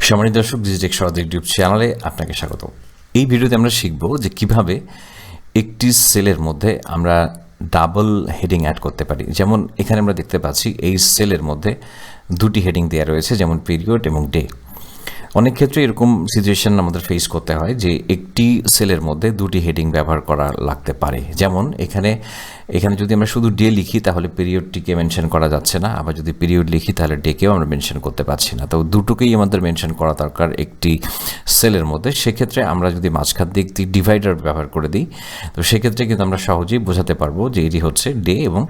সম্মানিত দর্শক, ডিজিটেক সহজ ইউটিউব চ্যানেলে আপনাকে স্বাগত। এই ভিডিওতে আমরা শিখব যে কিভাবে একটি সেলের মধ্যে আমরা ডাবল হেডিং অ্যাড করতে পারি। যেমন এখানে আমরা দেখতে পাচ্ছি এই সেলের মধ্যে দুটি হেডিং দেওয়া রয়েছে, যেমন পিরিয়ড এবং ডে। অনেক ক্ষেত্রে এরকম সিচুয়েশন আমাদের ফেস করতে হয় যে একটি সেলের মধ্যে দুটি হেডিং ব্যবহার করা লাগতে পারে। যেমন এখানে যদি আমরা শুধু ডে লিখি তাহলে পিরিয়ডটিকে মেনশন করা যাচ্ছে না, আবার যদি পিরিয়ড লিখি তাহলে ডেকেও আমরা মেনশন করতে পারছি না। তো দুটোকেই আমাদের মেনশন করা দরকার একটি সেলের মধ্যে। সেক্ষেত্রে আমরা যদি মাঝখান দিক দিয়ে ডিভাইডার ব্যবহার করে দিই, তো সেক্ষেত্রে কিন্তু আমরা সহজেই বোঝাতে পারবো যে এটি হচ্ছে ডে এবং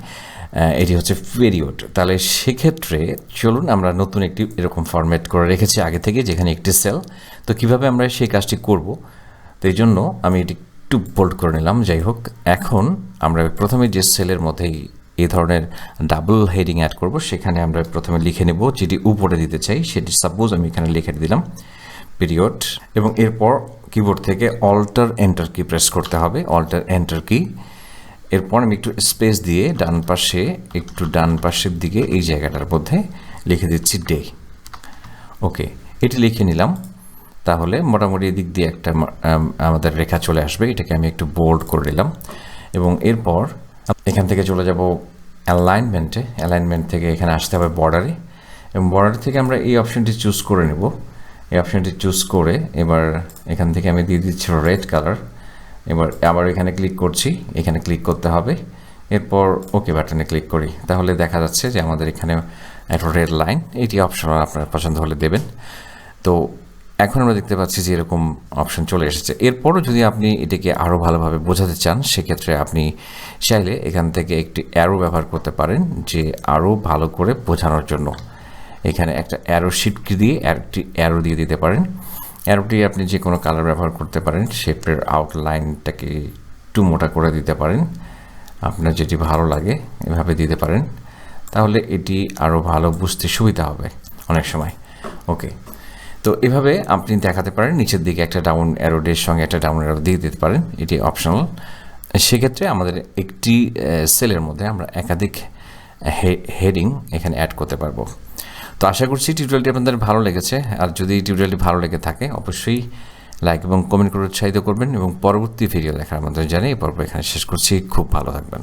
এটি হচ্ছে পিরিয়ড। তাহলে সেক্ষেত্রে চলুন আমরা নতুন একটি এরকম ফরম্যাট করে রেখেছি আগে থেকে, যেখানে একটি সেল। তো কিভাবে আমরা সেই কাজটি করব, তো এই জন্য আমি এটি একটু বোল্ড করে নিলাম। যাই হোক, এখন আমরা প্রথমে যে সেলের মধ্যেই এই ধরনের ডাবল হেডিং অ্যাড করব, সেখানে আমরা প্রথমে লিখে নেব যেটি উপরে দিতে চাই সেটি। সাপোজ আমি এখানে লিখে দিলাম পিরিয়ড, এবং এরপর কিবোর্ড থেকে অল্টার এন্টার কি প্রেস করতে হবে, অল্টার এন্টার কি। এরপর আমি একটু স্পেস দিয়ে ডান পাশের দিকে এই জায়গাটার মধ্যে লিখে দিচ্ছি ডে। ওকে, এটি লিখে নিলাম। তাহলে মোটামুটি এদিক দিয়ে একটা আমাদের রেখা চলে আসবে। এটাকে আমি একটু বোল্ড করে নিলাম, এবং এরপর এখান থেকে চলে যাব অ্যালাইনমেন্টে। অ্যালাইনমেন্ট থেকে এখানে আসতে হবে বর্ডারে, এবং বর্ডার থেকে আমরা এই অপশনটি চুজ করে নেব। এই অপশনটি চুজ করে এবার এখান থেকে আমি দিয়ে দিচ্ছি রেড কালার। এবার আবার এখানে ক্লিক করছি, এখানে ক্লিক করতে হবে। এরপর ওকে বাটনে ক্লিক করি, তাহলে দেখা যাচ্ছে যে আমাদের এখানে একটা রেড লাইন। এটি অপশনাল, আপনার পছন্দ হলে দেবেন। তো এখন আমরা দেখতে পাচ্ছি যে এরকম অপশন চলে এসেছে। এরপরও যদি আপনি এটিকে আরও ভালোভাবে বোঝাতে চান, সেক্ষেত্রে আপনি চাইলে এখান থেকে একটি অ্যারো ব্যবহার করতে পারেন, যে আরও ভালো করে বোঝানোর জন্য। এখানে একটা অ্যারো শিট দিয়ে একটি অ্যারো দিয়ে দিতে পারেন। অ্যারোটি আপনি যে কোনো কালার ব্যবহার করতে পারেন। শেপের আউটলাইনটাকে একটু মোটা করে দিতে পারেন, আপনার যেটি ভালো লাগে এভাবে দিতে পারেন। তাহলে এটি আরও ভালো বুঝতে সুবিধা হবে অনেক সময়। ওকে, তো এভাবে আপনি দেখাতে পারেন। নিচের দিকে একটা ডাউন অ্যারোডের সঙ্গে একটা ডাউন অ্যারো দিয়ে দিতে পারেন, এটি অপশনাল। সেক্ষেত্রে আমাদের একটি সেলের মধ্যে আমরা একাধিক হেডিং এখানে অ্যাড করতে পারবো। তো আশা করছি টিউটোরিয়ালটি আপনাদের ভালো লেগেছে। আর যদি টিউটোরিয়ালটি ভালো লেগে থাকে অবশ্যই লাইক এবং কমেন্ট করে উৎসাহিত করবেন, এবং পরবর্তী ভিডিও দেখার আমাদের জানিয়ে এই পর্ব এখানে শেষ করছি। খুব ভালো থাকবেন।